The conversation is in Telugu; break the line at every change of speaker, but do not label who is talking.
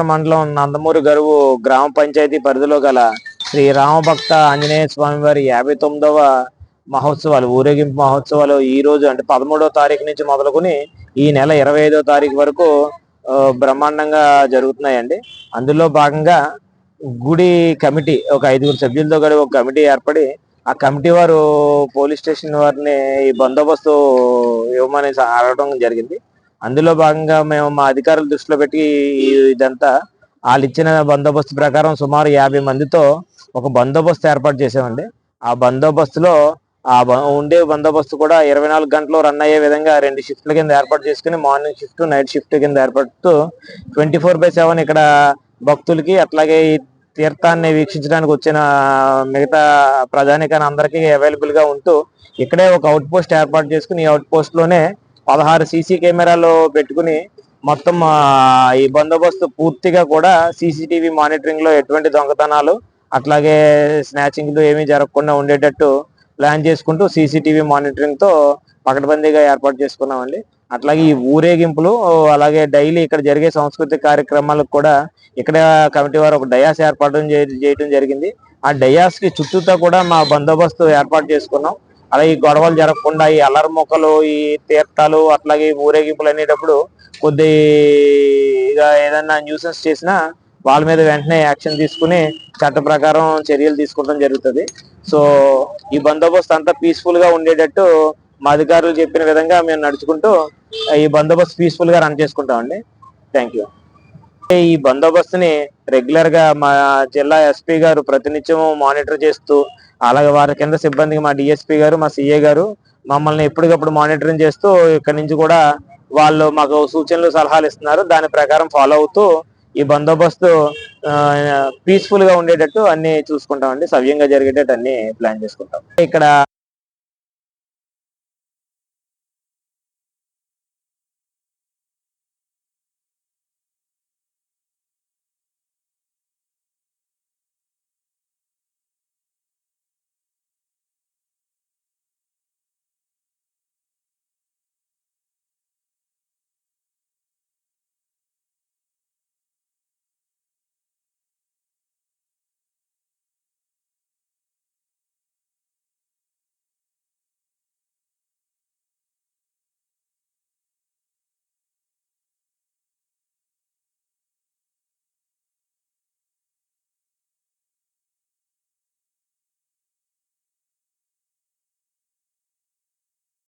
మండలం నందమూరి గరువు గ్రామ పంచాయతీ పరిధిలో గల శ్రీ రామభక్త ఆంజనేయ స్వామి వారి 59వ మహోత్సవాలు ఊరేగింపు మహోత్సవాలు ఈ రోజు అంటే 13వ తారీఖు నుంచి మొదలుకొని ఈ నెల 25వ తారీఖు వరకు బ్రహ్మాండంగా జరుగుతున్నాయండి. అందులో భాగంగా గుడి కమిటీ ఒక 5 సభ్యులతో కలిసి ఒక కమిటీ ఏర్పడి ఆ కమిటీ వారు పోలీస్ స్టేషన్ వారిని ఈ బందోబస్తు ఇవ్వమని అడగడం జరిగింది. అందులో భాగంగా మేము మా అధికారుల దృష్టిలో పెట్టి ఇదంతా వాళ్ళు ఇచ్చిన బందోబస్తు ప్రకారం సుమారు 50 మందితో ఒక బందోబస్తు ఏర్పాటు చేసామండి. ఆ బందోబస్తులో ఉండే బందోబస్తు కూడా 24 గంటలు రన్ అయ్యే విధంగా 2 షిఫ్ట్ల కింద ఏర్పాటు చేసుకుని మార్నింగ్ షిఫ్ట్ నైట్ షిఫ్ట్ కింద ఏర్పడుతూ 24/7 ఇక్కడ భక్తులకి అట్లాగే ఈ తీర్థాన్ని వీక్షించడానికి వచ్చిన మిగతా ప్రజానికాన్ని అందరికీ అవైలబుల్ గా ఉంటూ ఇక్కడే ఒక అవుట్ పోస్ట్ ఏర్పాటు చేసుకుని ఈ అవుట్ పోస్ట్ లోనే 16 సీసీ కెమెరాలు పెట్టుకుని మొత్తం ఈ బందోబస్తు పూర్తిగా కూడా సీసీటీవీ మానిటరింగ్ లో ఎటువంటి దొంగతనాలు అట్లాగే స్నాచింగ్లు ఏమీ జరగకుండా ఉండేటట్టు ప్లాన్ చేసుకుంటూ సీసీటీవీ మానిటరింగ్ తో పకడ్బందీగా ఏర్పాటు చేసుకున్నామండి. అట్లాగే ఈ ఊరేగింపులు అలాగే డైలీ ఇక్కడ జరిగే సాంస్కృతిక కార్యక్రమాలకు కూడా ఇక్కడ కమిటీ వారు ఒక డయాస్ ఏర్పాటు చేయడం జరిగింది. ఆ డయాస్ కి చుట్టూతో కూడా మా బందోబస్తు ఏర్పాటు చేసుకున్నాం. అలాగే ఈ గొడవలు జరగకుండా ఈ అల్లరి మొక్కలు ఈ తీర్థాలు అట్లాగే ఊరేగింపులు అనేటప్పుడు కొద్దిగా ఏదన్నా న్యూసెన్స్ చేసినా వాళ్ళ మీద వెంటనే యాక్షన్ తీసుకుని చట్ట ప్రకారం చర్యలు తీసుకోవడం జరుగుతుంది. సో ఈ బందోబస్తు అంతా పీస్ఫుల్ గా ఉండేటట్టు మా అధికారులు చెప్పిన విధంగా మేము నడుచుకుంటూ ఈ బందోబస్తు పీస్ఫుల్ గా రన్ చేసుకుంటామండి. Thank you. ఈ బందోబస్తుని రెగ్యులర్ గా మా జిల్లా ఎస్పీ గారు ప్రతినిత్యం మానిటర్ చేస్తూ అలాగే వారి కింద సిబ్బందికి మా డిఎస్పీ గారు మా సిఏ గారు మమ్మల్ని ఎప్పటికప్పుడు మానిటరింగ్ చేస్తూ ఇక్కడ నుంచి కూడా వాళ్ళు మాకు సూచనలు సలహాలు ఇస్తున్నారు. దాని ప్రకారం ఫాలో అవుతూ ఈ బందోబస్తు పీస్ఫుల్ గా ఉండేటట్టు అన్ని చూసుకుంటామండి. సవ్యంగా జరిగేటట్టు అన్ని ప్లాన్ చేసుకుంటాం. ఇక్కడ